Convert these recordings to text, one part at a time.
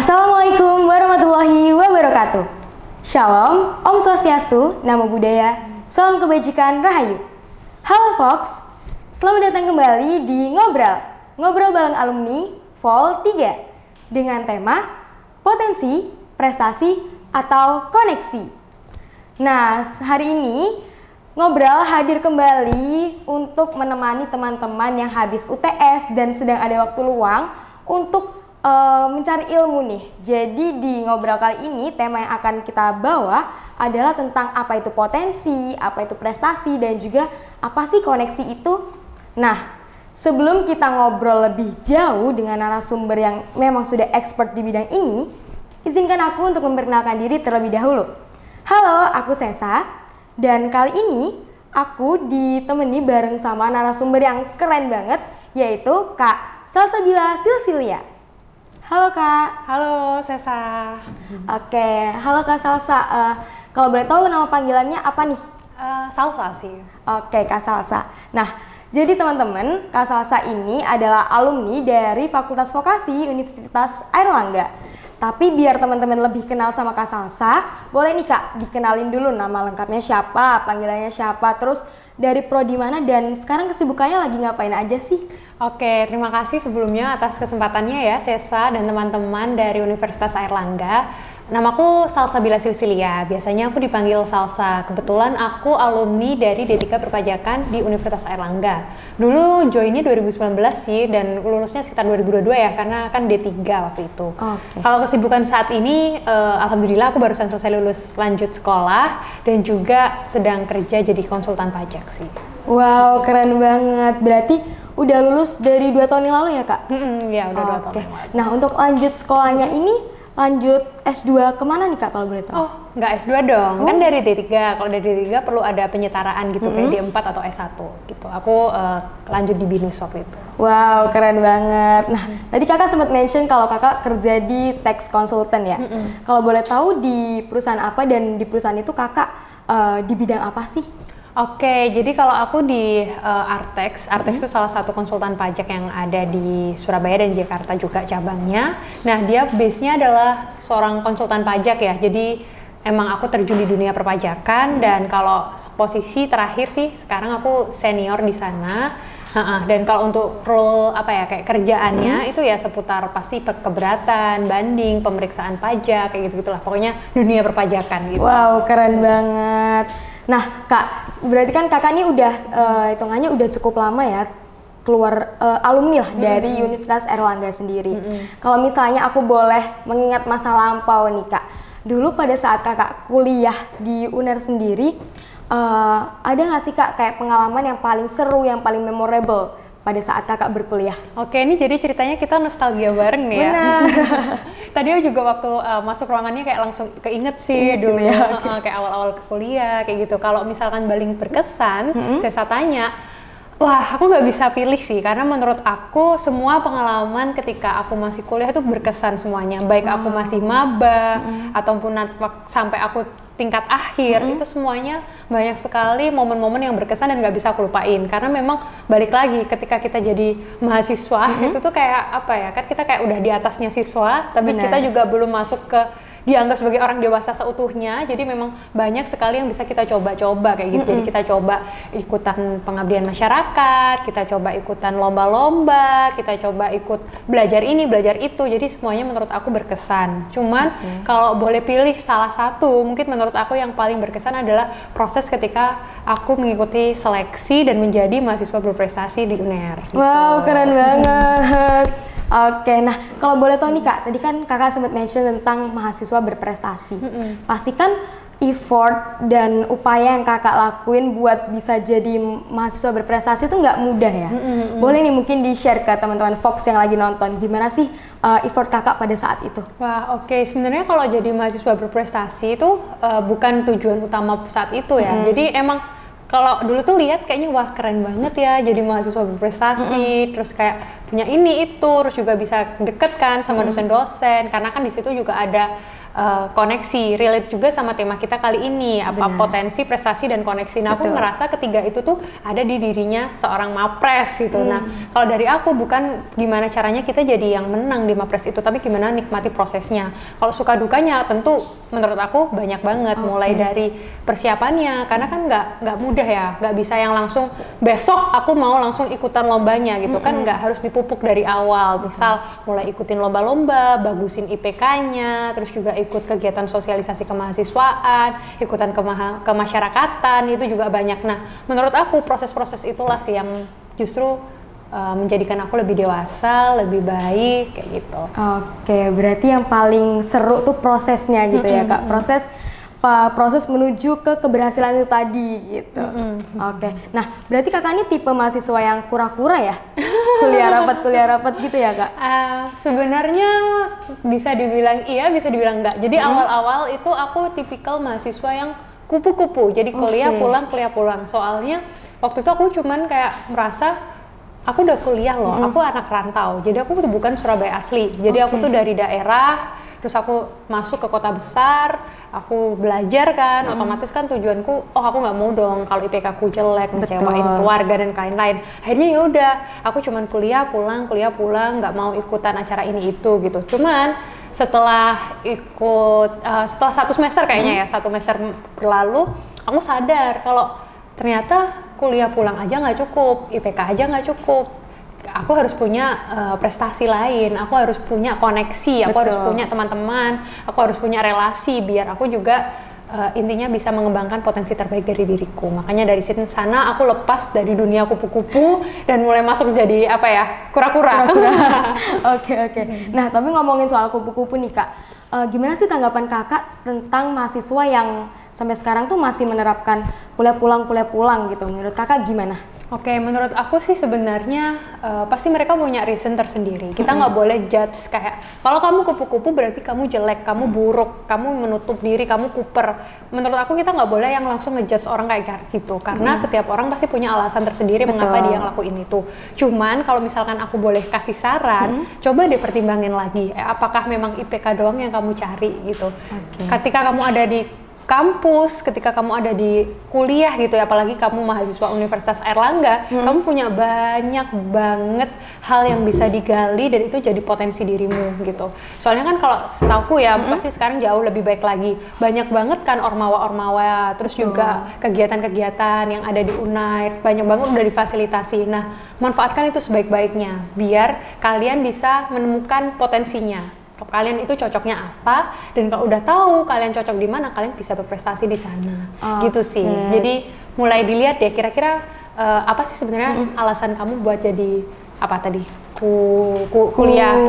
Assalamualaikum warahmatullahi wabarakatuh. Shalom, Om Swastiastu, Namo Buddhaya, Salam Kebajikan, Rahayu. Halo Fox, selamat datang kembali di Ngobrol bareng alumni Vol 3 dengan tema Potensi, Prestasi, atau Koneksi. Nah, hari ini Ngobrol hadir kembali untuk menemani teman-teman yang habis UTS dan sedang ada waktu luang untuk mencari ilmu nih. Jadi di Ngobrol kali ini tema yang akan kita bawa adalah tentang apa itu potensi, apa itu prestasi, dan juga apa sih koneksi itu. Nah, sebelum kita ngobrol lebih jauh dengan narasumber yang memang sudah expert di bidang ini, izinkan aku untuk memperkenalkan diri terlebih dahulu. Halo, aku Sesa, dan kali ini aku ditemani bareng sama narasumber yang keren banget, yaitu Kak Salsabila Silsilia. Halo Kak. Halo Sesa. Oke, halo Kak Salsa. Kalau boleh tahu nama panggilannya apa nih? Salsa sih. Oke, Kak Salsa. Nah, jadi teman-teman, Kak Salsa ini adalah alumni dari Fakultas Vokasi Universitas Airlangga. Tapi biar teman-teman lebih kenal sama Kak Salsa, boleh nih Kak dikenalin dulu nama lengkapnya siapa, panggilannya siapa, terus dari prodi mana, dan sekarang kesibukannya lagi ngapain aja sih? Oke, terima kasih sebelumnya atas kesempatannya ya Sesa dan teman-teman dari Universitas Airlangga. Namaku Salsabila Silsilia, biasanya aku dipanggil Salsa. Kebetulan aku alumni dari D3 Perpajakan di Universitas Airlangga. Dulu joinnya 2019 sih, dan lulusnya sekitar 2022 ya, karena kan D3 waktu itu. Kalau kesibukan saat ini, alhamdulillah aku barusan selesai lulus lanjut sekolah, dan juga sedang kerja jadi konsultan pajak sih. Wow, keren banget. Berarti udah lulus dari 2 tahun yang lalu ya Kak? Ya udah 2 tahun yang lalu. Nah, untuk lanjut sekolahnya ini lanjut S2 kemana nih Kak kalau boleh tahu? Oh, nggak S2 dong, kan dari D3. Kalau dari D3 perlu ada penyetaraan gitu, kayak D4 atau S1 gitu. Aku lanjut di BINUS waktu itu. Wow, keren banget. Nah, tadi Kakak sempat mention kalau Kakak kerja di tax consultant ya. Kalau boleh tahu di perusahaan apa, dan di perusahaan itu Kakak di bidang apa sih? Oke, jadi kalau aku di Artex itu salah satu konsultan pajak yang ada di Surabaya dan Jakarta juga cabangnya. Nah, dia base-nya adalah seorang konsultan pajak ya, jadi emang aku terjun di dunia perpajakan, dan kalau posisi terakhir sih sekarang aku senior di sana. Dan kalau untuk role apa ya, kayak kerjaannya itu ya seputar pasti keberatan, banding, pemeriksaan pajak, kayak gitu-gitulah. Pokoknya dunia perpajakan gitu. Wow, keren banget. Nah Kak, berarti kan Kakak ini udah hitungannya udah cukup lama ya keluar alumni lah dari Universitas Airlangga sendiri. Kalau misalnya aku boleh mengingat masa lampau nih Kak, dulu pada saat Kakak kuliah di UNER sendiri, ada nggak sih Kak kayak pengalaman yang paling seru, yang paling memorable pada saat Kakak berkuliah? Oke, ini jadi ceritanya kita nostalgia bareng nih ya. Benar. Tadi juga waktu masuk ruangannya kayak langsung keinget sih dulu ya, kayak awal-awal kuliah kayak gitu. Kalau misalkan paling berkesan, saya tanya, wah aku nggak bisa pilih sih, karena menurut aku semua pengalaman ketika aku masih kuliah itu berkesan semuanya. Baik aku masih maba, ataupun sampai aku tingkat akhir, itu semuanya banyak sekali momen-momen yang berkesan dan nggak bisa aku lupain. Karena memang balik lagi ketika kita jadi mahasiswa, itu tuh kayak apa ya, kan kita kayak udah di atasnya siswa, tapi kita juga belum masuk ke dianggap sebagai orang dewasa seutuhnya. Jadi memang banyak sekali yang bisa kita coba-coba kayak gitu. Jadi kita coba ikutan pengabdian masyarakat, kita coba ikutan lomba-lomba, kita coba ikut belajar ini, belajar itu. Jadi semuanya menurut aku berkesan. Cuman kalau boleh pilih salah satu, mungkin menurut aku yang paling berkesan adalah proses ketika aku mengikuti seleksi dan menjadi mahasiswa berprestasi di UNER. Gitu. Wow, keren banget. Oke, nah kalau boleh tahu nih Kak, tadi kan Kakak sempat mention tentang mahasiswa berprestasi. Pastikan effort dan upaya yang Kakak lakuin buat bisa jadi mahasiswa berprestasi itu nggak mudah ya. Boleh nih mungkin di-share ke teman-teman Fox yang lagi nonton, gimana sih effort Kakak pada saat itu? Wah, oke. Sebenarnya kalau jadi mahasiswa berprestasi itu bukan tujuan utama saat itu ya. Jadi emang kalau dulu tuh lihat kayaknya wah keren banget ya jadi mahasiswa berprestasi, terus kayak punya ini itu, terus juga bisa deket kan sama dosen-dosen, karena kan di situ juga ada koneksi, relate juga sama tema kita kali ini, apa Benar. potensi, prestasi, dan koneksi. Nah, aku Betul. ngerasa ketiga itu tuh ada di dirinya seorang Mapres gitu. Nah, kalau dari aku bukan gimana caranya kita jadi yang menang di Mapres itu, tapi gimana nikmati prosesnya. Kalau suka dukanya tentu menurut aku banyak banget, mulai dari persiapannya, karena kan nggak mudah ya, nggak bisa yang langsung besok aku mau langsung ikutan lombanya gitu kan, nggak harus dipupuk dari awal. Misal mulai ikutin lomba-lomba, bagusin IPK-nya, terus juga ikut kegiatan sosialisasi kemahasiswaan, ikutan kemasyarakatan, itu juga banyak. Nah, menurut aku proses-proses itulah sih yang justru menjadikan aku lebih dewasa, lebih baik, kayak gitu. Oke, berarti yang paling seru tuh prosesnya gitu ya Kak, proses menuju ke keberhasilan itu tadi gitu. Oke, nah berarti Kakak ini tipe mahasiswa yang kura-kura ya? kuliah rapat gitu ya Kak? Sebenarnya bisa dibilang iya, bisa dibilang enggak. Jadi awal-awal itu aku tipikal mahasiswa yang kupu-kupu. Jadi kuliah pulang. Soalnya waktu itu aku cuman kayak merasa aku udah kuliah loh, aku anak rantau. Jadi aku bukan Surabaya asli. Jadi aku tuh dari daerah, terus aku masuk ke kota besar, aku belajar kan, otomatis kan tujuanku, oh aku nggak mau dong kalau IPK aku jelek, ngecewain keluarga dan lain-lain. Akhirnya ya udah, aku cuman kuliah pulang, nggak mau ikutan acara ini itu gitu. Cuman setelah setelah 1 semester kayaknya ya, 1 semester berlalu, aku sadar kalau ternyata kuliah pulang aja nggak cukup, IPK aja nggak cukup. Aku harus punya prestasi lain, aku harus punya koneksi, aku harus punya teman-teman, aku harus punya relasi biar aku juga intinya bisa mengembangkan potensi terbaik dari diriku. Makanya dari sana aku lepas dari dunia kupu-kupu dan mulai masuk jadi apa ya, kura-kura. Oke. Nah, tapi ngomongin soal kupu-kupu nih Kak, gimana sih tanggapan Kakak tentang mahasiswa yang sampai sekarang tuh masih menerapkan kuliah pulang gitu? Menurut Kakak gimana? Oke, menurut aku sih sebenarnya pasti mereka punya reason tersendiri. Kita nggak boleh judge kayak kalau kamu kupu-kupu berarti kamu jelek, kamu buruk, kamu menutup diri, kamu kuper. Menurut aku kita nggak boleh yang langsung ngejudge orang kayak gitu, karena setiap orang pasti punya alasan tersendiri mengapa dia ngelakuin itu. Cuman kalau misalkan aku boleh kasih saran, coba deh pertimbangin lagi, apakah memang IPK doang yang kamu cari gitu. Ketika kamu ada di kampus, ketika kamu ada di kuliah gitu ya, apalagi kamu mahasiswa Universitas Airlangga, kamu punya banyak banget hal yang bisa digali dan itu jadi potensi dirimu gitu. Soalnya kan kalau setauku ya, pasti sekarang jauh lebih baik lagi. Banyak banget kan ormawa-ormawa, terus juga kegiatan-kegiatan yang ada di Unair, banyak banget udah difasilitasi. Nah, manfaatkan itu sebaik-baiknya biar kalian bisa menemukan potensinya. Kalian itu cocoknya apa, dan kalau udah tahu kalian cocok di mana, kalian bisa berprestasi di sana. Gitu sih. Jadi mulai dilihat ya kira-kira apa sih sebenarnya alasan kamu buat jadi apa tadi? Kuliah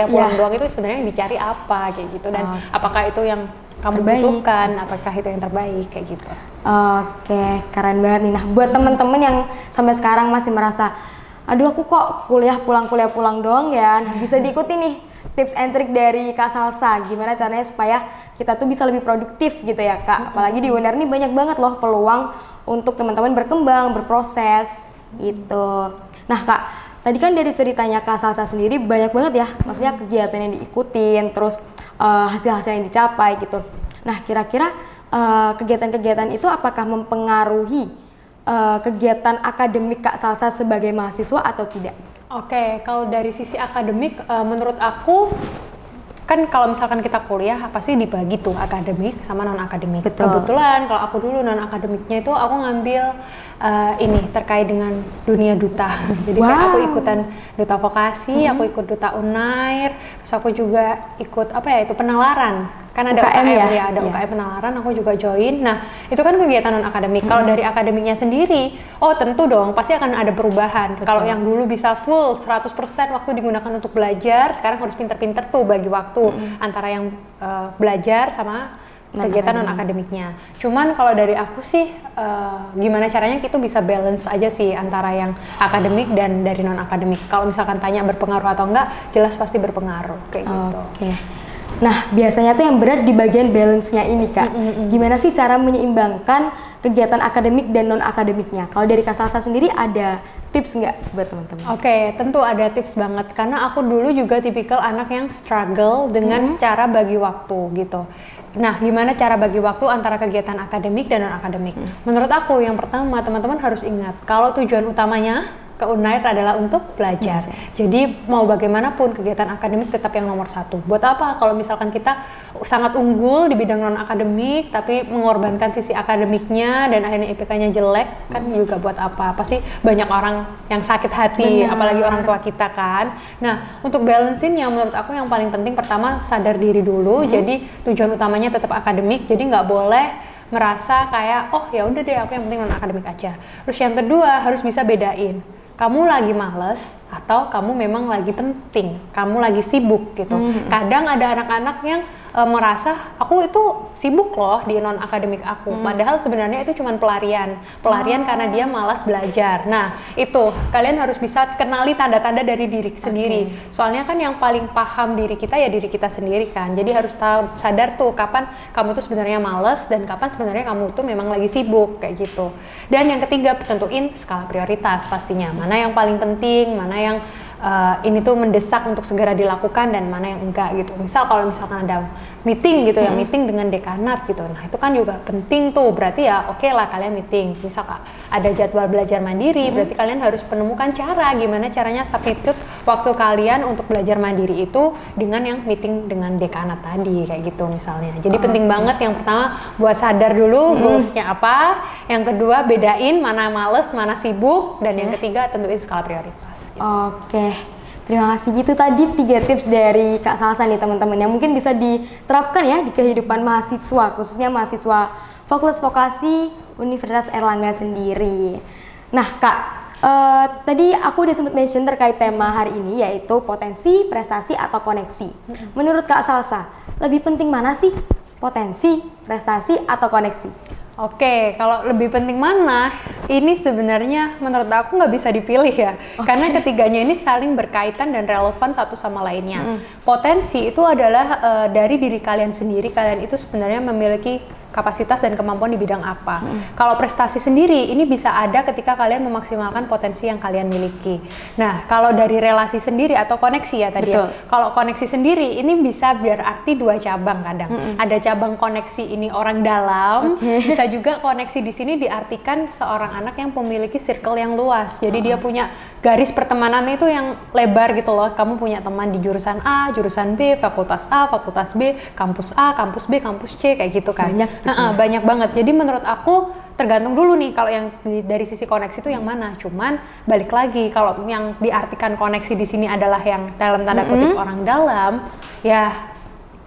pulang doang itu sebenarnya yang dicari apa kayak gitu, dan apakah itu yang kamu butuhkan, apakah itu yang terbaik kayak gitu. Oke, keren banget nih. Nah, buat temen-temen yang sampai sekarang masih merasa, aduh aku kok kuliah pulang doang ya, nah, bisa diikuti nih tips and trick dari Kak Salsa, gimana caranya supaya kita tuh bisa lebih produktif gitu ya Kak. Apalagi di UNER nih banyak banget loh peluang untuk teman-teman berkembang, berproses gitu. Nah Kak, tadi kan dari ceritanya Kak Salsa sendiri banyak banget ya, maksudnya kegiatan yang diikutin, terus hasil-hasil yang dicapai gitu. Nah kira-kira kegiatan-kegiatan itu apakah mempengaruhi kegiatan akademik Kak Salsa sebagai mahasiswa atau tidak? Oke, kalau dari sisi akademik, menurut aku kan kalau misalkan kita kuliah pasti dibagi tuh akademik sama non akademik. Kebetulan kalau aku dulu non akademiknya itu aku ngambil ini terkait dengan dunia duta. Jadi kayak aku ikutan duta vokasi, aku ikut duta Unair, terus aku juga ikut apa ya itu penalaran. Kan ada UKM ya, ada UKM penalaran, aku juga join. Nah, itu kan kegiatan non akademik. Kalau dari akademiknya sendiri, oh tentu dong pasti akan ada perubahan. Kalau yang dulu bisa full 100% waktu digunakan untuk belajar, sekarang harus pinter-pinter tuh bagi waktu antara yang belajar sama kegiatan non akademiknya. Cuman kalau dari aku sih gimana caranya kita bisa balance aja sih antara yang akademik dan dari non akademik. Kalau misalkan tanya berpengaruh atau enggak, jelas pasti berpengaruh kayak gitu. Nah, biasanya tuh yang berat di bagian balance-nya ini, Kak. Gimana sih cara menyeimbangkan kegiatan akademik dan non akademiknya. Kalau dari Kak Salsa sendiri ada tips nggak buat teman-teman? Oke, tentu ada tips banget karena aku dulu juga tipikal anak yang struggle dengan cara bagi waktu gitu. Nah, gimana cara bagi waktu antara kegiatan akademik dan non akademik? Menurut aku yang pertama teman-teman harus ingat kalau tujuan utamanya ke Unair adalah untuk belajar. Jadi mau bagaimanapun kegiatan akademik tetap yang nomor satu. Buat apa kalau misalkan kita sangat unggul di bidang non akademik tapi mengorbankan sisi akademiknya dan akhirnya IPK-nya jelek, kan juga buat apa? Pasti banyak orang yang sakit hati, apalagi orang tua kita kan. Nah, untuk balancing-nya menurut aku yang paling penting pertama sadar diri dulu. Jadi tujuan utamanya tetap akademik. Jadi nggak boleh merasa kayak oh ya udah deh aku yang penting non akademik aja. Terus yang kedua harus bisa bedain. Kamu lagi males atau kamu memang lagi penting, kamu lagi sibuk gitu. Kadang ada anak-anak yang merasa aku itu sibuk loh di non akademik aku, padahal sebenarnya itu cuma pelarian karena dia malas belajar. Nah itu kalian harus bisa kenali tanda-tanda dari diri sendiri. Soalnya kan yang paling paham diri kita ya diri kita sendiri kan. Jadi harus tahu sadar tuh kapan kamu tuh sebenarnya malas dan kapan sebenarnya kamu tuh memang lagi sibuk kayak gitu. Dan yang ketiga tentuin skala prioritas pastinya. Mana yang paling penting, mana yang ini tuh mendesak untuk segera dilakukan dan mana yang enggak gitu. Misal kalau misalkan ada meeting gitu ya, meeting dengan dekanat gitu. Nah, itu kan juga penting tuh. Berarti ya oke lah kalian meeting. Misal ada jadwal belajar mandiri, berarti kalian harus menemukan cara gimana caranya substitute waktu kalian untuk belajar mandiri itu dengan yang meeting dengan dekanat tadi kayak gitu misalnya. Jadi penting banget yang pertama buat sadar dulu goals-nya apa, yang kedua bedain mana males, mana sibuk, dan yang ketiga tentuin skala prioritas. Gitu. Oke, terima kasih. Gitu tadi 3 tips dari Kak Salsa nih teman-teman yang mungkin bisa diterapkan ya di kehidupan mahasiswa, khususnya mahasiswa Fakultas Vokasi Universitas Airlangga sendiri. Nah Kak, tadi aku udah sempat mention terkait tema hari ini yaitu potensi, prestasi, atau koneksi. Menurut Kak Salsa, lebih penting mana sih? Potensi, prestasi, atau koneksi? Oke, kalau lebih penting mana? Ini sebenarnya menurut aku nggak bisa dipilih ya, karena ketiganya ini saling berkaitan dan relevan satu sama lainnya. Potensi itu adalah dari diri kalian sendiri, kalian itu sebenarnya memiliki kapasitas dan kemampuan di bidang apa. Kalau prestasi sendiri ini bisa ada ketika kalian memaksimalkan potensi yang kalian miliki. Nah, kalau dari relasi sendiri atau koneksi ya tadi ya. Kalau koneksi sendiri ini bisa berarti 2 cabang kadang. Ada cabang koneksi ini orang dalam, bisa juga koneksi di sini diartikan seorang anak yang memiliki circle yang luas. Jadi dia punya garis pertemanan itu yang lebar gitu loh. Kamu punya teman di jurusan A, jurusan B, fakultas A, fakultas B, kampus A, kampus B, kampus C kayak gitu kan. Banyak banget. Jadi menurut aku tergantung dulu nih kalau yang dari sisi koneksi itu yang mana. Cuman balik lagi kalau yang diartikan koneksi di sini adalah yang dalam tanda kutip orang dalam, ya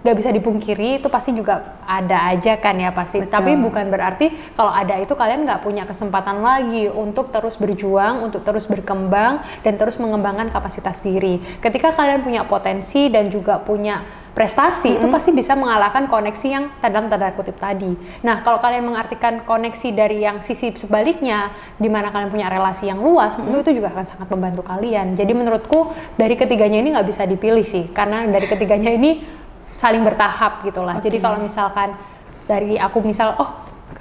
nggak bisa dipungkiri itu pasti juga ada aja kan ya pasti. Tapi bukan berarti kalau ada itu kalian nggak punya kesempatan lagi untuk terus berjuang, untuk terus berkembang dan terus mengembangkan kapasitas diri. Ketika kalian punya potensi dan juga punya prestasi, itu pasti bisa mengalahkan koneksi yang dalam tanda kutip tadi. Nah, kalau kalian mengartikan koneksi dari yang sisi sebaliknya, di mana kalian punya relasi yang luas, itu juga akan sangat membantu kalian. Jadi menurutku dari ketiganya ini nggak bisa dipilih sih, karena dari ketiganya ini saling bertahap gitulah. Jadi kalau misalkan dari aku misal,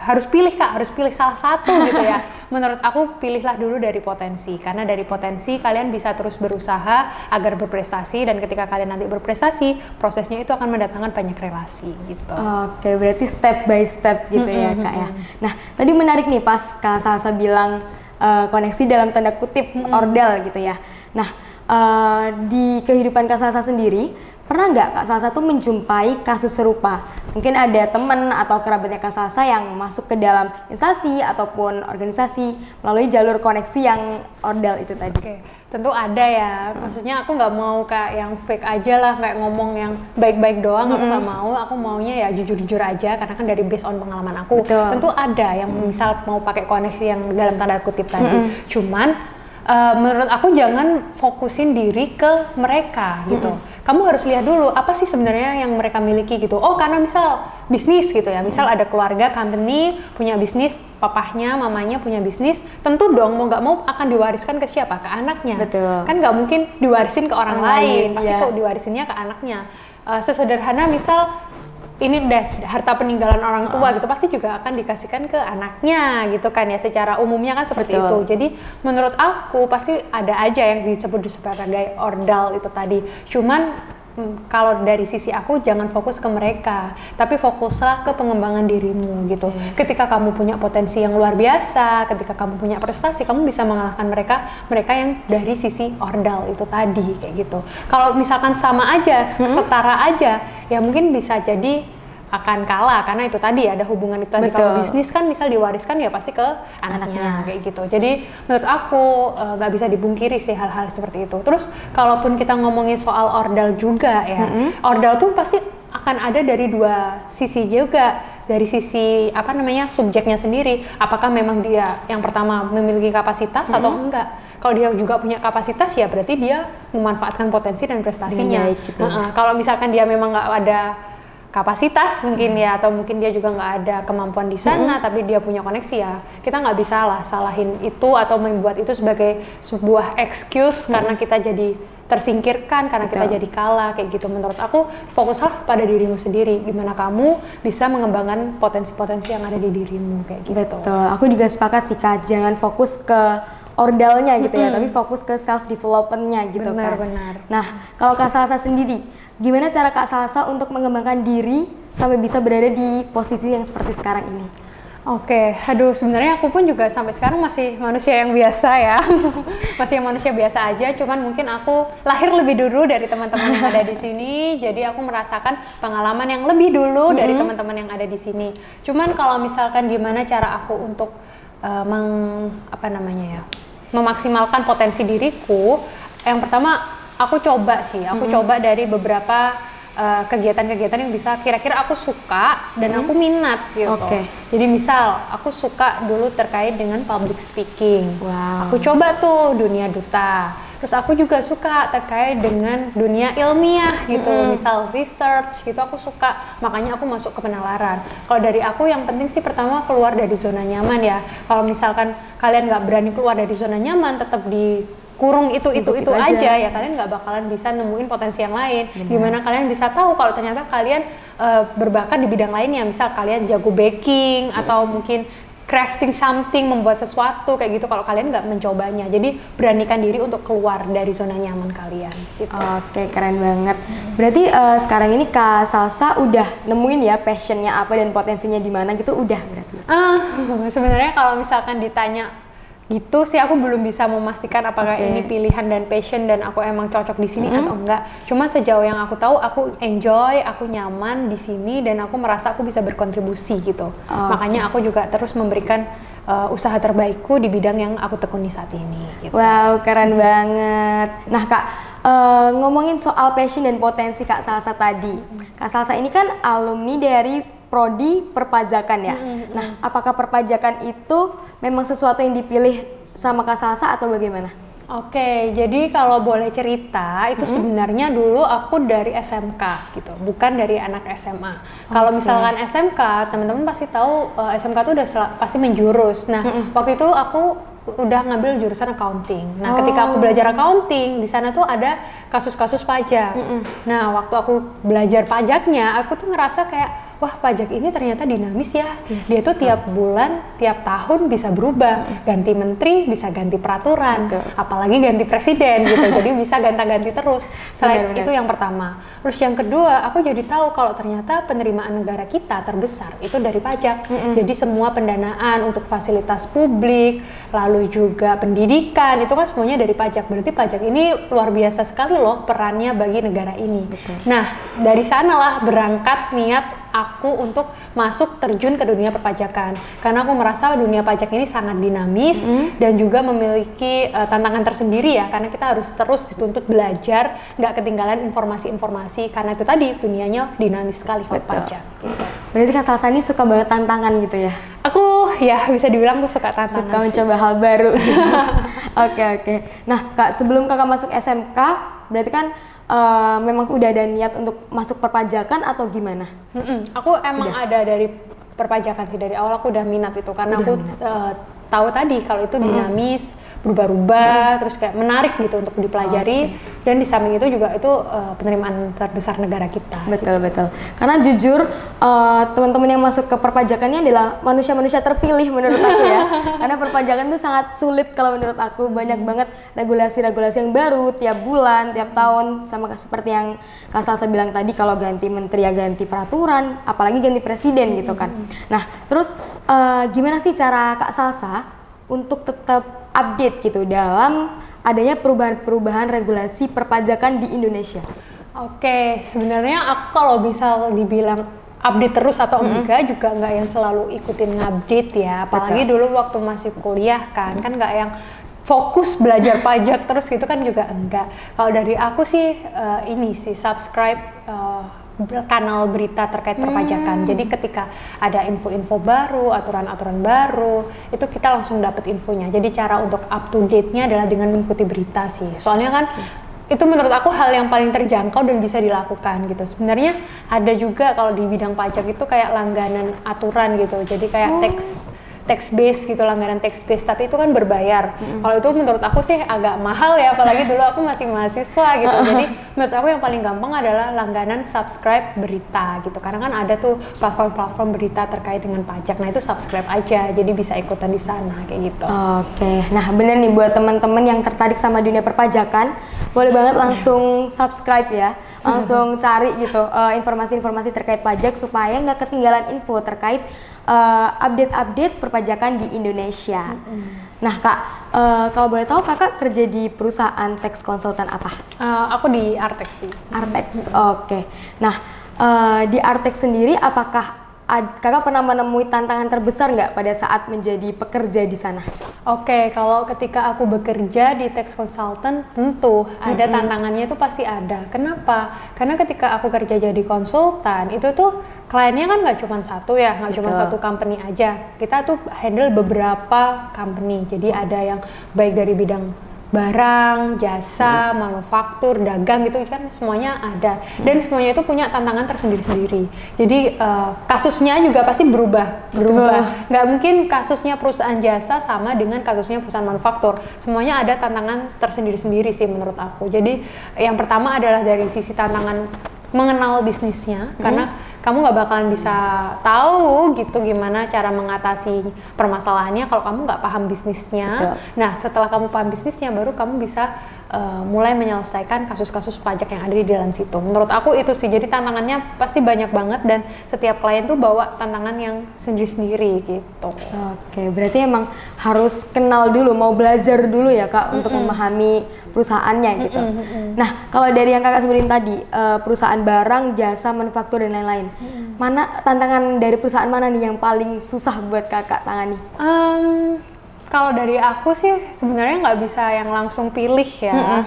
harus pilih Kak, harus pilih salah satu gitu ya. Menurut aku pilihlah dulu dari potensi, karena dari potensi kalian bisa terus berusaha agar berprestasi, dan ketika kalian nanti berprestasi, prosesnya itu akan mendatangkan banyak relasi gitu. Oke, berarti step by step gitu ya Kak ya. Nah, tadi menarik nih pas Kak Salsa bilang koneksi dalam tanda kutip ordal gitu ya. Nah, di kehidupan Kak Salsa sendiri, pernah nggak Kak Salsa tuh menjumpai kasus serupa? Mungkin ada teman atau kerabatnya Kak Salsa yang masuk ke dalam instansi ataupun organisasi melalui jalur koneksi yang ordal itu tadi. Oke, tentu ada ya. Maksudnya aku nggak mau kayak yang fake aja lah, kayak ngomong yang baik-baik doang. Aku nggak mau. Aku maunya ya jujur-jujur aja, karena kan dari based on pengalaman aku. Tentu ada yang misal mau pakai koneksi yang dalam tanda kutip tadi. Cuman menurut aku jangan fokusin diri ke mereka gitu. Kamu harus lihat dulu apa sih sebenarnya yang mereka miliki gitu. Oh, karena misal bisnis gitu ya. Misal ada keluarga company punya bisnis, papahnya, mamanya punya bisnis, tentu dong mau nggak mau akan diwariskan ke siapa? Ke anaknya. Betul. Kan nggak mungkin diwarisin ke orang lain. Pasti ya. kok diwarisinnya ke anaknya. Sesederhana misal ini udah harta peninggalan orang tua gitu, pasti juga akan dikasihkan ke anaknya gitu kan ya, secara umumnya kan seperti itu. Jadi menurut aku pasti ada aja yang disebut sebagai ordal itu tadi. Cuman kalau dari sisi aku jangan fokus ke mereka, tapi fokuslah ke pengembangan dirimu gitu. Ketika kamu punya potensi yang luar biasa, ketika kamu punya prestasi, kamu bisa mengalahkan mereka yang dari sisi ordal itu tadi kayak gitu. Kalau misalkan sama aja, setara aja, ya mungkin bisa jadi akan kalah karena itu tadi ada hubungan itu tadi. Kalau bisnis kan misal diwariskan ya pasti ke anaknya kayak gitu. Jadi menurut aku nggak bisa dibungkiri sih hal-hal seperti itu. Terus kalaupun kita ngomongin soal ordal juga ya, ordal tuh pasti akan ada dari dua sisi juga. Dari sisi subjeknya sendiri, apakah memang dia yang pertama memiliki kapasitas atau enggak. Kalau dia juga punya kapasitas ya berarti dia memanfaatkan potensi dan prestasinya. Gitu. Kalau misalkan dia memang nggak ada kapasitas mungkin ya, atau mungkin dia juga nggak ada kemampuan di sana, tapi dia punya koneksi ya, kita nggak bisa lah salahin itu atau membuat itu sebagai sebuah excuse karena kita jadi tersingkirkan, karena kita jadi kalah kayak gitu. Menurut aku fokuslah pada dirimu sendiri, gimana kamu bisa mengembangkan potensi-potensi yang ada di dirimu kayak gitu. Betul, aku juga sepakat sih Kak, jangan fokus ke ordalnya gitu ya, tapi fokus ke self developmentnya gitu. Benar. Nah, kalau Kak Salsa sendiri, gimana cara Kak Salsa untuk mengembangkan diri sampai bisa berada di posisi yang seperti sekarang ini? Oke, sebenarnya aku pun juga sampai sekarang masih manusia yang biasa ya, masih manusia biasa aja. Cuman mungkin aku lahir lebih dulu dari teman-teman yang ada di sini, jadi aku merasakan pengalaman yang lebih dulu dari teman-teman yang ada di sini. Cuman kalau misalkan gimana cara aku untuk memaksimalkan potensi diriku, yang pertama aku coba dari beberapa kegiatan-kegiatan yang bisa kira-kira aku suka dan aku minat gitu. Jadi misal aku suka dulu terkait dengan public speaking. Aku coba tuh dunia duta. Terus aku juga suka terkait dengan dunia ilmiah gitu, misal research gitu aku suka, makanya aku masuk ke penalaran. Kalau dari aku yang penting sih pertama keluar dari zona nyaman ya. Kalau misalkan kalian nggak berani keluar dari zona nyaman, tetap di kurung itu aja ya, kalian nggak bakalan bisa nemuin potensi yang lain. Gimana kalian bisa tahu kalau ternyata kalian berbakat di bidang lainnya, misal kalian jago baking atau mungkin crafting something, membuat sesuatu kayak gitu, kalau kalian nggak mencobanya. Jadi beranikan diri untuk keluar dari zona nyaman kalian gitu. Oke, keren banget. Berarti sekarang ini Kak Salsa udah nemuin ya passionnya apa dan potensinya di mana gitu, udah berarti? Sebenarnya kalau misalkan ditanya gitu sih, aku belum bisa memastikan apakah ini pilihan dan passion dan aku emang cocok di sini atau enggak. Cuman sejauh yang aku tahu, aku enjoy, aku nyaman di sini dan aku merasa aku bisa berkontribusi gitu. Makanya aku juga terus memberikan usaha terbaikku di bidang yang aku tekuni saat ini. Gitu. Wow, keren banget. Nah Kak, ngomongin soal passion dan potensi Kak Salsa tadi. Kak Salsa ini kan alumni dari Prodi Perpajakan ya. Nah, apakah perpajakan itu memang sesuatu yang dipilih sama Kak Salsa atau bagaimana? Oke, jadi kalau boleh cerita itu sebenarnya dulu aku dari SMK gitu, bukan dari anak SMA. Kalau misalkan SMK, teman-teman pasti tahu SMK itu udah pasti menjurus. Nah, waktu itu aku udah ngambil jurusan accounting. Nah, ketika aku belajar accounting, di sana tuh ada kasus-kasus pajak. Nah, waktu aku belajar pajaknya, aku tuh ngerasa kayak, wah pajak ini ternyata dinamis ya. Dia tuh tiap bulan, tiap tahun bisa berubah. Ganti menteri, bisa ganti peraturan. Apalagi ganti presiden gitu. Jadi bisa ganti-ganti terus. Selain itu yang pertama. Terus yang kedua, aku jadi tahu kalau ternyata penerimaan negara kita terbesar itu dari pajak. Jadi semua pendanaan untuk fasilitas publik, lalu juga pendidikan, itu kan semuanya dari pajak. Berarti pajak ini luar biasa sekali loh perannya bagi negara ini. Nah, dari sanalah berangkat niat aku untuk masuk terjun ke dunia perpajakan, karena aku merasa dunia pajak ini sangat dinamis dan juga memiliki tantangan tersendiri ya, karena kita harus terus dituntut belajar, nggak ketinggalan informasi-informasi, karena itu tadi dunianya dinamis sekali kalau pajak gitu. Berarti Kak Salsa ini suka banget tantangan gitu ya? Aku ya bisa dibilang aku suka tantangan, suka mencoba hal baru. Oke. Nah Kak, sebelum Kakak masuk SMK berarti kan memang udah ada niat untuk masuk perpajakan atau gimana? Aku emang ada dari perpajakan sih, dari awal aku udah minat itu, karena aku tahu tadi kalau itu dinamis, berubah-ubah, terus kayak menarik gitu untuk dipelajari. dan di samping itu juga itu penerimaan terbesar negara kita. Betul. Karena jujur teman-teman yang masuk ke perpajakan ini adalah manusia-manusia terpilih menurut aku ya. Karena perpajakan itu sangat sulit kalau menurut aku, banyak banget regulasi-regulasi yang baru tiap bulan, tiap tahun, sama seperti yang Kak Salsa bilang tadi, kalau ganti menteri ya ganti peraturan, apalagi ganti presiden gitu kan. Nah, terus gimana sih cara Kak Salsa untuk tetap update gitu dalam adanya perubahan-perubahan regulasi perpajakan di Indonesia? Oke, sebenarnya aku kalau bisa dibilang update terus atau enggak juga nggak yang selalu ikutin ngupdate ya. Apalagi dulu waktu masih kuliah kan nggak yang fokus belajar pajak terus gitu kan juga enggak. Kalau dari aku sih ini sih subscribe kanal berita terkait perpajakan. Jadi ketika ada info-info baru, aturan-aturan baru, itu kita langsung dapat infonya. Jadi cara untuk up to date-nya adalah dengan mengikuti berita sih. Soalnya kan itu menurut aku hal yang paling terjangkau dan bisa dilakukan gitu. Sebenarnya ada juga kalau di bidang pajak itu kayak langganan aturan gitu. Jadi kayak tax base gitu, langganan tax base, tapi itu kan berbayar. Kalau itu menurut aku sih agak mahal ya, apalagi dulu aku masih mahasiswa gitu. Jadi menurut aku yang paling gampang adalah langganan subscribe berita gitu. Karena kan ada tuh platform-platform berita terkait dengan pajak. Nah, itu subscribe aja. Jadi bisa ikutan di sana kayak gitu. Oke. Nah, bener nih buat teman-teman yang tertarik sama dunia perpajakan, boleh banget langsung subscribe ya. Langsung cari gitu informasi-informasi terkait pajak supaya nggak ketinggalan info terkait update-update perpajakan di Indonesia. Nah Kak, kalau boleh tahu Kakak kerja di perusahaan tax konsultan apa? Aku di Artex sih. Artex, oke. Nah di Artex sendiri apakah Kakak pernah menemui tantangan terbesar nggak pada saat menjadi pekerja di sana? Oke, kalau ketika aku bekerja di tax consultant, tentu ada tantangannya itu pasti ada. Kenapa? Karena ketika aku kerja jadi konsultan, itu tuh kliennya kan nggak cuma satu ya, nggak cuma satu company aja. Kita tuh handle beberapa company. Jadi ada yang baik dari bidang barang, jasa, manufaktur, dagang gitu kan semuanya ada, dan semuanya itu punya tantangan tersendiri-sendiri. Jadi kasusnya juga pasti berubah. Nggak mungkin kasusnya perusahaan jasa sama dengan kasusnya perusahaan manufaktur. Semuanya ada tantangan tersendiri-sendiri sih menurut aku. Jadi yang pertama adalah dari sisi tantangan mengenal bisnisnya, karena kamu nggak bakalan bisa tahu gitu gimana cara mengatasi permasalahannya kalau kamu nggak paham bisnisnya. Betul. Nah, setelah kamu paham bisnisnya, baru kamu bisa mulai menyelesaikan kasus-kasus pajak yang ada di dalam situ. Menurut aku itu sih, jadi tantangannya pasti banyak banget dan setiap klien tuh bawa tantangan yang sendiri-sendiri gitu. Oke, berarti emang harus kenal dulu, mau belajar dulu ya Kak untuk memahami perusahaannya gitu. Nah, kalau dari yang Kakak sebutin tadi, perusahaan barang, jasa, manufaktur dan lain-lain, mana tantangan dari perusahaan mana nih yang paling susah buat Kakak tangani? Kalau dari aku sih sebenarnya nggak bisa yang langsung pilih ya,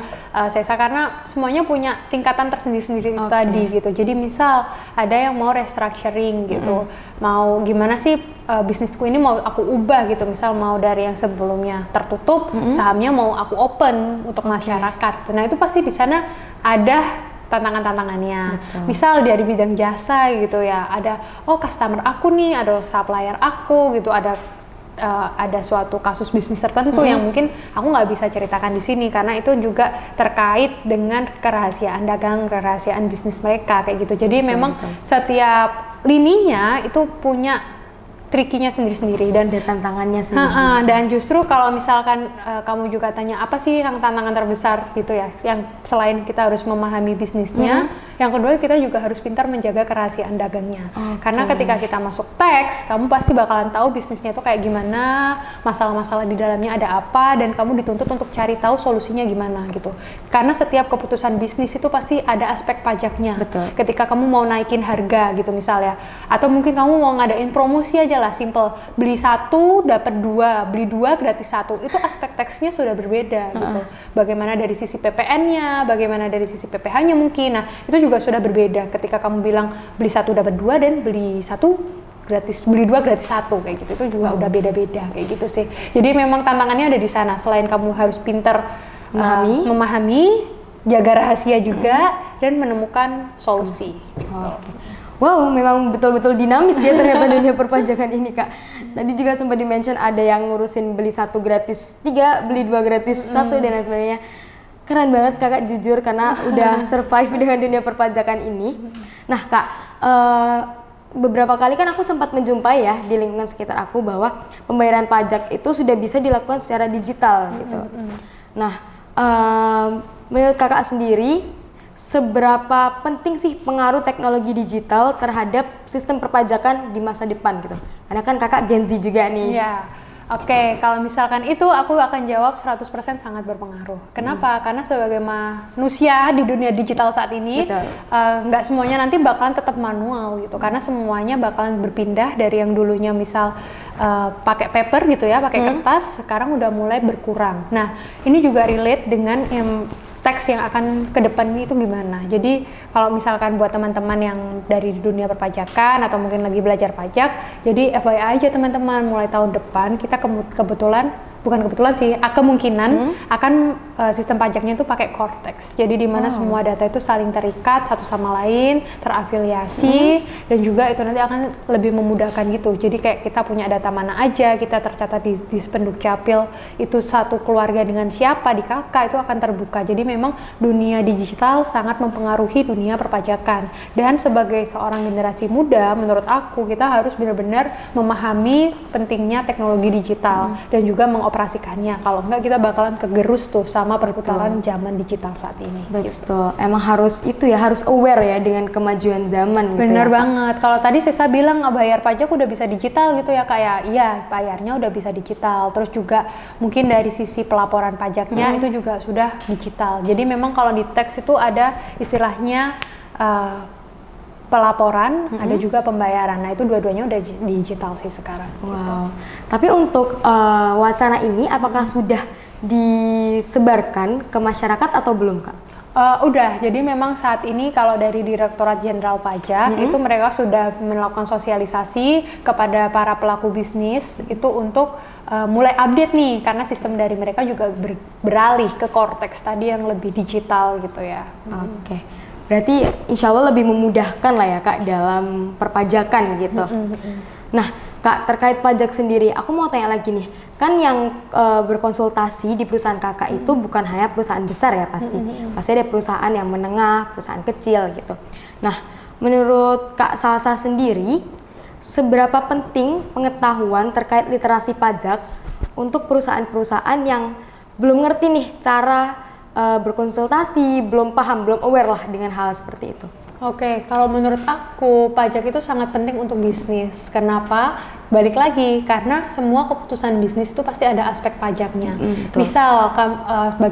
Sesa, karena semuanya punya tingkatan tersendiri-sendiri itu tadi gitu. Jadi misal ada yang mau restructuring gitu, mau gimana sih bisnisku ini mau aku ubah gitu, misal mau dari yang sebelumnya tertutup, sahamnya mau aku open untuk masyarakat. Nah itu pasti di sana ada tantangan-tantangannya. Misal dari bidang jasa gitu ya, ada customer aku nih, ada supplier aku gitu, ada suatu kasus bisnis tertentu yang mungkin aku nggak bisa ceritakan di sini karena itu juga terkait dengan kerahasiaan dagang, kerahasiaan bisnis mereka kayak gitu. Jadi memang setiap lininya itu punya trikinya sendiri-sendiri dan tantangannya sendiri. Dan justru kalau misalkan kamu juga tanya apa sih yang tantangan terbesar gitu ya, yang selain kita harus memahami bisnisnya, yang kedua kita juga harus pintar menjaga kerahasiaan dagangnya. Karena ketika kita masuk tax, kamu pasti bakalan tahu bisnisnya itu kayak gimana, masalah-masalah di dalamnya ada apa, dan kamu dituntut untuk cari tahu solusinya gimana gitu. Karena setiap keputusan bisnis itu pasti ada aspek pajaknya. Ketika kamu mau naikin harga gitu misalnya, atau mungkin kamu mau ngadain promosi aja lah, simple, beli satu dapat dua, beli dua gratis satu, itu aspek teksnya sudah berbeda gitu. Bagaimana dari sisi PPN-nya, bagaimana dari sisi PPh-nya mungkin, nah itu juga sudah berbeda ketika kamu bilang beli satu dapat dua dan beli satu gratis, beli dua gratis satu kayak gitu, itu juga udah beda-beda kayak gitu sih. Jadi memang tantangannya ada di sana, selain kamu harus pintar memahami, jaga rahasia juga, dan menemukan solusi. Wow, memang betul-betul dinamis ya ternyata dunia perpajakan ini Kak. Tadi juga sempat di-mention ada yang ngurusin beli satu gratis tiga, beli dua gratis satu dan lain sebagainya. Keren banget kakak, jujur, karena udah survive dengan dunia perpajakan ini. Nah kak, beberapa kali kan aku sempat menjumpai ya di lingkungan sekitar aku bahwa pembayaran pajak itu sudah bisa dilakukan secara digital gitu. Nah, menurut kakak sendiri, seberapa penting sih pengaruh teknologi digital terhadap sistem perpajakan di masa depan gitu? Karena kan kakak Gen Z juga nih. Ya, oke, kalau misalkan itu aku akan jawab 100% sangat berpengaruh. Kenapa? Karena sebagai manusia di dunia digital saat ini, nggak semuanya nanti bakalan tetap manual gitu. Karena semuanya bakalan berpindah dari yang dulunya misal pakai paper gitu ya, pakai kertas, sekarang udah mulai berkurang. Nah, ini juga relate dengan teks yang akan ke depan itu gimana. Jadi kalau misalkan buat teman-teman yang dari dunia perpajakan atau mungkin lagi belajar pajak, jadi FYI aja teman-teman, mulai tahun depan kita bukan kebetulan sih, kemungkinan akan sistem pajaknya itu pakai Cortex. Jadi di mana semua data itu saling terikat satu sama lain, terafiliasi, dan juga itu nanti akan lebih memudahkan gitu. Jadi kayak kita punya data mana aja, kita tercatat di Spenduk Capil, itu satu keluarga dengan siapa di KK itu akan terbuka. Jadi memang dunia digital sangat mempengaruhi dunia perpajakan. Dan sebagai seorang generasi muda, menurut aku kita harus benar-benar memahami pentingnya teknologi digital dan juga mengoperasikannya. Kalau enggak kita bakalan kegerus tuh sama perputaran zaman digital saat ini. Betul. Emang harus itu ya, harus aware ya dengan kemajuan zaman gitu. Bener ya, banget. Kalau tadi saya bilang bayar pajak udah bisa digital gitu ya kayak iya, bayarnya udah bisa digital. Terus juga mungkin dari sisi pelaporan pajaknya itu juga sudah digital. Jadi memang kalau di teks itu ada istilahnya pelaporan, ada juga pembayaran. Nah itu dua-duanya udah digital sih sekarang. Wow. Tapi untuk wacana ini apakah sudah disebarkan ke masyarakat atau belum kak? Udah, jadi memang saat ini kalau dari Direktorat Jenderal Pajak itu mereka sudah melakukan sosialisasi kepada para pelaku bisnis itu untuk mulai update nih, karena sistem dari mereka juga beralih ke Cortex tadi yang lebih digital gitu ya. Oke. Berarti insya Allah lebih memudahkan lah ya kak dalam perpajakan gitu. Nah kak, terkait pajak sendiri, aku mau tanya lagi nih, kan yang berkonsultasi di perusahaan kakak itu bukan hanya perusahaan besar ya pasti, pasti ada perusahaan yang menengah, perusahaan kecil gitu. Nah menurut kak Salsa sendiri, seberapa penting pengetahuan terkait literasi pajak untuk perusahaan-perusahaan yang belum ngerti nih cara berkonsultasi, belum paham, belum aware lah dengan hal seperti itu? Oke, kalau menurut aku pajak itu sangat penting untuk bisnis. Kenapa? Balik lagi, karena semua keputusan bisnis itu pasti ada aspek pajaknya. Misal,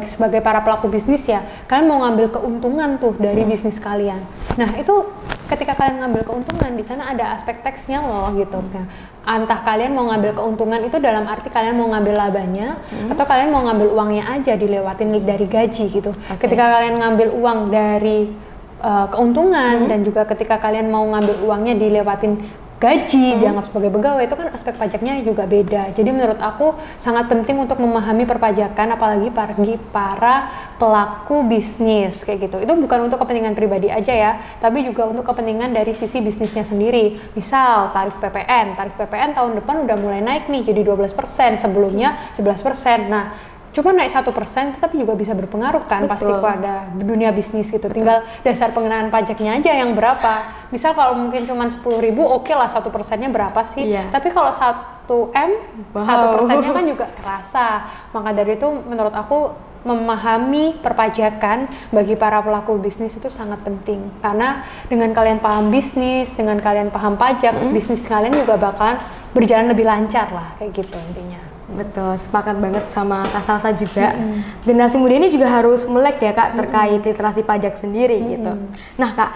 sebagai para pelaku bisnis ya, kalian mau ngambil keuntungan tuh dari bisnis kalian. Nah itu ketika kalian ngambil keuntungan, di sana ada aspek teksnya loh gitu. Nah, entah kalian mau ngambil keuntungan itu dalam arti kalian mau ngambil labanya, atau kalian mau ngambil uangnya aja dilewatin dari gaji gitu. Ketika kalian ngambil uang dari keuntungan dan juga ketika kalian mau ngambil uangnya dilewatin gaji, dianggap sebagai pegawai, itu kan aspek pajaknya juga beda. Jadi menurut aku sangat penting untuk memahami perpajakan, apalagi bagi para pelaku bisnis kayak gitu. Itu bukan untuk kepentingan pribadi aja ya, tapi juga untuk kepentingan dari sisi bisnisnya sendiri. Misal tarif PPN tahun depan udah mulai naik nih jadi 12%, sebelumnya 11%. Nah cuma naik 1%, tapi juga bisa berpengaruh kan. Pasti pada dunia bisnis gitu. Tinggal dasar pengenaan pajaknya aja yang berapa. Misal kalau mungkin cuma 10.000, oke lah 1%-nya berapa sih? Tapi kalau 1M, 1%-nya kan juga kerasa. Maka dari itu menurut aku memahami perpajakan bagi para pelaku bisnis itu sangat penting. Karena dengan kalian paham bisnis, dengan kalian paham pajak, bisnis kalian juga bakalan berjalan lebih lancar lah, kayak gitu intinya. Betul, sepakat banget sama Kak Salsa juga. Generasi muda ini juga harus melek ya Kak terkait literasi pajak sendiri gitu. Nah Kak,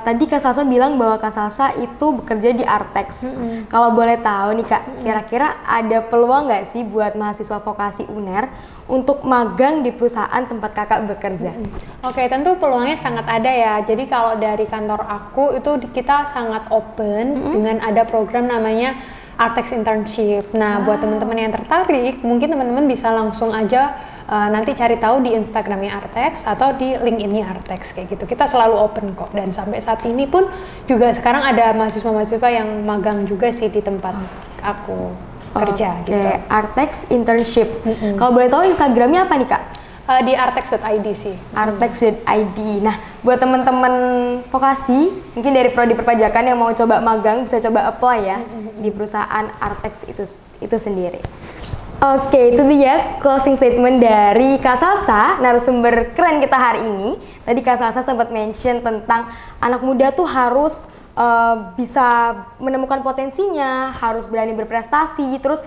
tadi Kak Salsa bilang bahwa Kak Salsa itu bekerja di Artex. Kalau boleh tahu nih Kak, kira-kira ada peluang nggak sih buat mahasiswa vokasi UNER untuk magang di perusahaan tempat Kakak bekerja? Oke, tentu peluangnya sangat ada ya. Jadi kalau dari kantor aku itu kita sangat open dengan ada program namanya Artex Internship. Nah, buat teman-teman yang tertarik, mungkin teman-teman bisa langsung aja nanti cari tahu di Instagramnya Artex atau di LinkedIn-nya Artex kayak gitu. Kita selalu open kok, dan sampai saat ini pun juga sekarang ada mahasiswa-mahasiswa yang magang juga sih di tempat aku kerja gitu. Artex Internship. Kalau boleh tahu Instagramnya apa nih Kak? Di artex.id sih. Artex.id. Nah, buat teman-teman vokasi, mungkin dari prodi perpajakan yang mau coba magang bisa coba apply ya di perusahaan Artex itu sendiri. Oke, itu dia closing statement dari Kak Salsa, narasumber keren kita hari ini. Tadi Kak Salsa sempat mention tentang anak muda tuh harus bisa menemukan potensinya, harus berani berprestasi, terus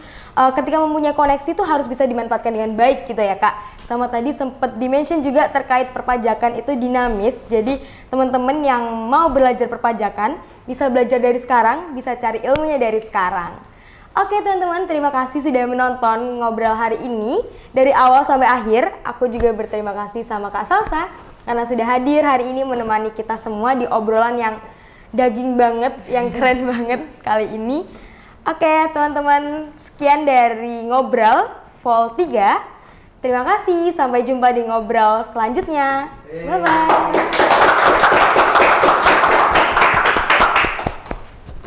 ketika mempunyai koneksi tuh harus bisa dimanfaatkan dengan baik gitu ya Kak. Sama tadi sempat dimention juga terkait perpajakan itu dinamis, jadi teman-teman yang mau belajar perpajakan bisa belajar dari sekarang, bisa cari ilmunya dari sekarang. Oke teman-teman, terima kasih sudah menonton ngobrol hari ini. Dari awal sampai akhir, aku juga berterima kasih sama Kak Salsa karena sudah hadir hari ini menemani kita semua di obrolan yang daging banget, yang keren banget kali ini. Oke teman-teman, sekian dari Ngobrol Vol 3. Terima kasih, sampai jumpa di ngobrol selanjutnya. Bye-bye.